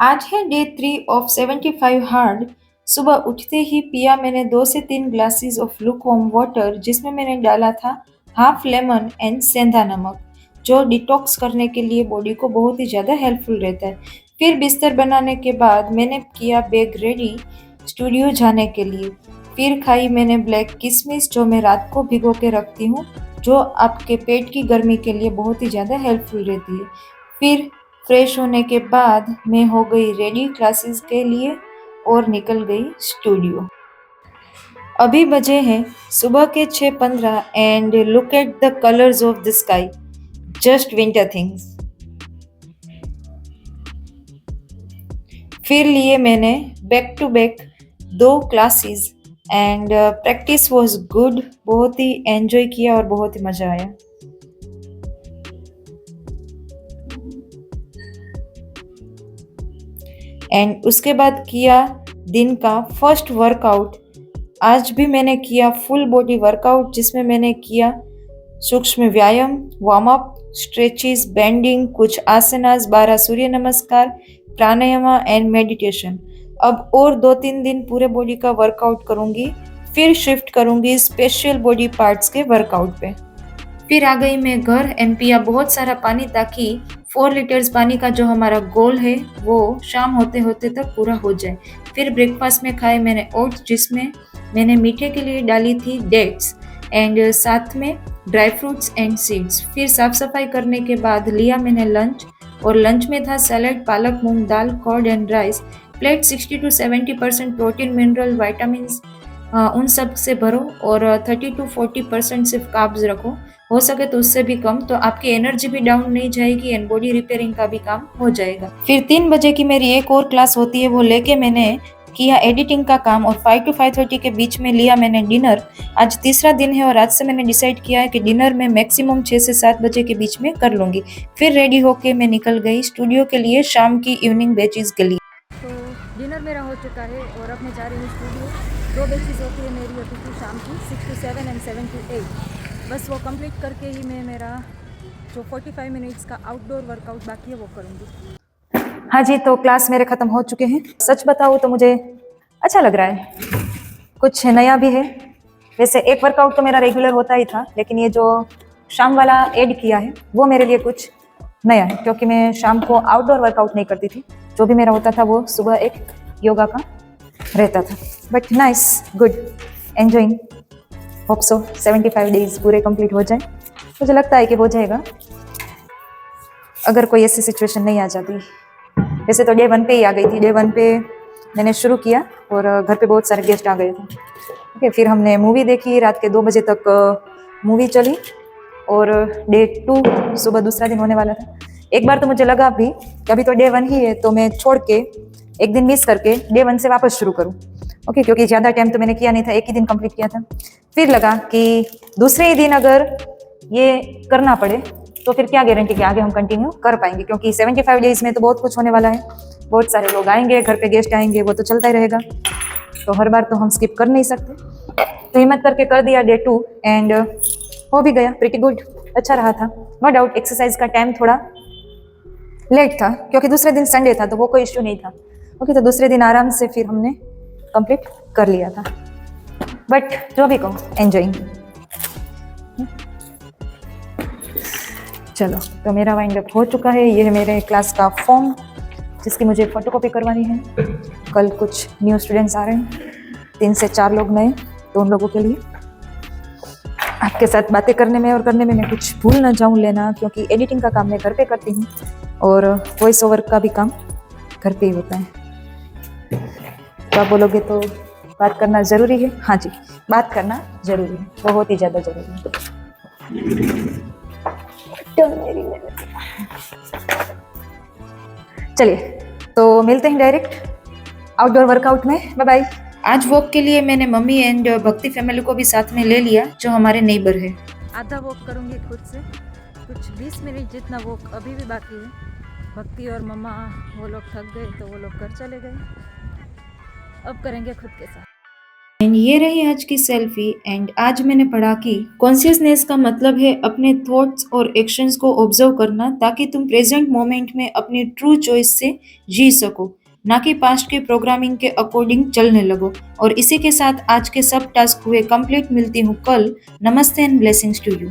आज है day 3 of 75 hard. सुबह उठते ही पिया मैंने 2 से 3 ग्लासेस ऑफ लुकवार्म वाटर जिसमें मैंने डाला था हाफ लेमन एंड सेंधा नमक, जो डिटॉक्स करने के लिए बॉडी को बहुत ही ज़्यादा हेल्पफुल रहता है। फिर बिस्तर बनाने के बाद मैंने किया बैग रेडी स्टूडियो जाने के लिए। फिर खाई मैंने ब्लैक किशमिश जो मैं रात को भिगो के रखती हूँ, जो आपके पेट की गर्मी के लिए बहुत ही ज़्यादा हेल्पफुल रहती है। फिर फ्रेश होने के बाद मैं हो गई रेडी क्लासेस के लिए और निकल गई स्टूडियो। अभी बजे हैं सुबह के 6:15 and look at the colours of the sky, just winter things. फिर लिए मैंने back to back 2 classes and practice was good, बहुत ही एंजॉय किया और बहुत ही मज़ा आया। एंड उसके बाद किया दिन का फर्स्ट वर्कआउट। आज भी मैंने किया फुल बॉडी वर्कआउट जिसमें मैंने किया सूक्ष्म व्यायाम, वार्म अप, स्ट्रेचेस, बेंडिंग, कुछ आसनास, 12 सूर्य नमस्कार, प्राणायाम एंड मेडिटेशन। अब और 2-3 दिन पूरे बॉडी का वर्कआउट करूंगी, फिर शिफ्ट करूंगी स्पेशल बॉडी पार्ट्स के वर्कआउट पे। फिर आ गई मैं घर एंड पिया बहुत सारा पानी ताकि 4 लीटर्स पानी का जो हमारा गोल है वो शाम होते होते तक पूरा हो जाए। फिर ब्रेकफास्ट में खाए मैंने ओट्स जिसमें मैंने मीठे के लिए डाली थी डेट्स एंड साथ में ड्राई फ्रूट्स एंड सीड्स। फिर साफ सफाई करने के बाद लिया मैंने लंच और लंच में था सैलड, पालक, मूंग दाल, curd and rice. Plate 60 to 70% protein, mineral, vitamin उन सब से भरो और 30 to 40% सिर्फ कार्ब्स रखो, हो सके तो उससे भी कम, तो आपकी एनर्जी भी डाउन नहीं जाएगी एंड बॉडी रिपेयरिंग का भी काम हो जाएगा। फिर 3 बजे की मेरी एक और क्लास होती है, वो लेके मैंने किया एडिटिंग का काम और 5 to 5:30 के बीच में लिया मैंने डिनर। आज तीसरा दिन है और आज से मैंने डिसाइड किया है कि डिनर में मैक्सिमम 6 से 7 बजे के बीच में कर लूँगी। फिर रेडी होके मैं निकल गई स्टूडियो के लिए शाम की इवनिंग बैचेस के लिए। तो डिनर मेरा हो चुका है और अब मैं जा रही हूँ स्टूडियो। 2 बैचेस होती है मेरी अभी की शाम की, 6 to 7 एंड 7 to 8। बस वो कंप्लीट करके ही मैं मेरा जो 45 मिनट्स का आउटडोर वर्कआउट बाकी है वो करूँगी। हाँ जी, तो क्लास मेरे ख़त्म हो चुके हैं। सच बताऊँ तो मुझे अच्छा लग रहा है, कुछ नया भी है। वैसे एक वर्कआउट तो मेरा रेगुलर होता ही था, लेकिन ये जो शाम वाला ऐड किया है वो मेरे लिए कुछ नया है, क्योंकि मैं शाम को आउटडोर वर्कआउट नहीं करती थी। जो भी मेरा होता था वो सुबह एक योगा का रहता था। But nice, good, enjoying. Hope so 75 days पूरे कंप्लीट हो जाए। मुझे लगता है कि हो जाएगा अगर कोई ऐसी सिचुएशन नहीं आ जाती। वैसे तो डे 1 पे ही आ गई थी। डे 1 पे मैंने शुरू किया और घर पे बहुत सारे गेस्ट आ गए थे। ओके, फिर हमने मूवी देखी, रात के 2 बजे तक मूवी चली और डे 2 सुबह दूसरा दिन होने वाला था। एक बार तो मुझे लगा भी कि अभी तो डे 1 ही है तो मैं छोड़ के एक दिन मिस करके डे 1 से वापस शुरू करूँ। ओके, क्योंकि ज़्यादा टाइम तो मैंने किया नहीं था, एक ही दिन कंप्लीट किया था। फिर लगा कि दूसरे ही दिन अगर ये करना पड़े तो फिर क्या गारंटी कि आगे हम कंटिन्यू कर पाएंगे, क्योंकि 75 डेज में तो बहुत कुछ होने वाला है। बहुत सारे लोग आएंगे, घर पे गेस्ट आएंगे, वो तो चलता ही रहेगा, तो हर बार तो हम स्किप कर नहीं सकते। तो हिम्मत करके कर दिया डे 2 एंड हो भी गया, प्रिटी गुड, अच्छा रहा था। नो डाउट एक्सरसाइज का टाइम थोड़ा लेट था क्योंकि दूसरे दिन संडे था, तो वो कोई इश्यू नहीं था। ओके, तो दूसरे दिन आराम से फिर हमने कंप्लीट कर लिया था। बट जो भी कहो, एंजॉइंग। चलो, तो मेरा वाइंड अप हो चुका है। ये है मेरे क्लास का फॉर्म जिसकी मुझे फ़ोटोकॉपी करवानी है। कल कुछ न्यू स्टूडेंट्स आ रहे हैं, 3 से 4 लोग नए, तो उन लोगों के लिए आपके साथ बातें करने में और करने में मैं कुछ भूल ना जाऊं लेना, क्योंकि एडिटिंग का काम मैं घर पे करती हूँ और वॉइस ओवर का भी काम घर पे ही होता है। तो आप बोलोगे तो बात करना ज़रूरी है? हाँ जी, बात करना ज़रूरी है, बहुत ही ज़्यादा ज़रूरी है। तो मेरी चलिए, तो मिलते हैं डायरेक्ट आउटडोर वर्कआउट में। Bye bye. आज वॉक के लिए मैंने मम्मी एंड भक्ति फैमिली को भी साथ में ले लिया, जो हमारे नेबर है। आधा वॉक करूँगी खुद से, कुछ 20 मिनट जितना वॉक अभी भी बाकी है। भक्ति और मम्मा वो लोग थक गए तो वो लोग घर चले गए, अब करेंगे खुद के साथ। एंड ये रही आज की सेल्फी। एंड आज मैंने पढ़ा कि कॉन्शियसनेस का मतलब है अपने थॉट्स और एक्शंस को ऑब्जर्व करना, ताकि तुम प्रेजेंट मोमेंट में अपनी ट्रू चॉइस से जी सको, ना कि पास्ट के प्रोग्रामिंग के अकॉर्डिंग चलने लगो। और इसी के साथ आज के सब टास्क हुए कंप्लीट। मिलती हूँ कल। नमस्ते एंड ब्लेसिंग्स टू यू।